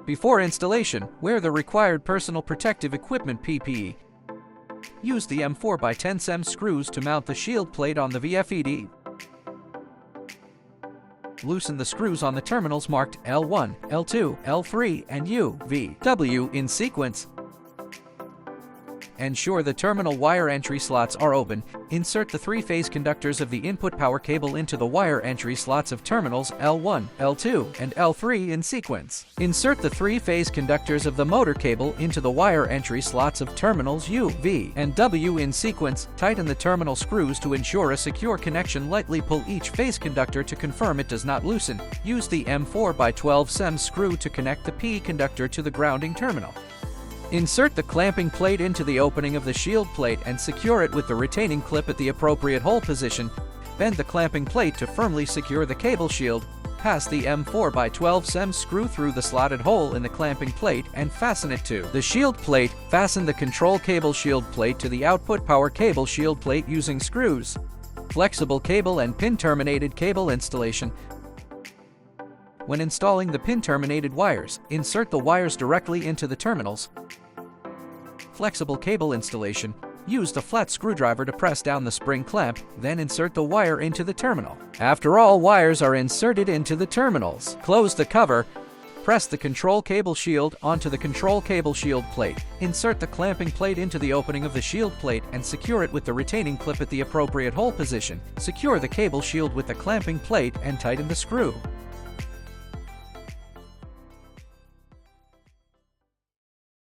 Before installation, wear the required personal protective equipment PPE. Use the M4x10 SEMS screws to mount the shield plate on the VFD. Loosen the screws on the terminals marked L1, L2, L3, and U, V, W in sequence. Ensure the terminal wire entry slots are open. Insert the three-phase conductors of the input power cable into the wire entry slots of terminals L1, L2, and L3 in sequence. Insert the three-phase conductors of the motor cable into the wire entry slots of terminals U, V, and W in sequence. Tighten the terminal screws to ensure a secure connection. Lightly pull each phase conductor to confirm it does not loosen. Use the M4x12 SEMS screw to connect the P conductor to the grounding terminal. Insert the clamping plate into the opening of the shield plate and secure it with the retaining clip at the appropriate hole position. Bend the clamping plate to firmly secure the cable shield. Pass the M4x12 SEMS screw through the slotted hole in the clamping plate and fasten it to the shield plate. Fasten the control cable shield plate to the output power cable shield plate using screws. Flexible cable and pin-terminated cable installation. When installing the pin-terminated wires, insert the wires directly into the terminals. Flexible cable installation. Use the flat screwdriver to press down the spring clamp, then insert the wire into the terminal. After all wires are inserted into the terminals, close the cover. Press the control cable shield onto the control cable shield plate. Insert the clamping plate into the opening of the shield plate and secure it with the retaining clip at the appropriate hole position. Secure the cable shield with the clamping plate and tighten the screw.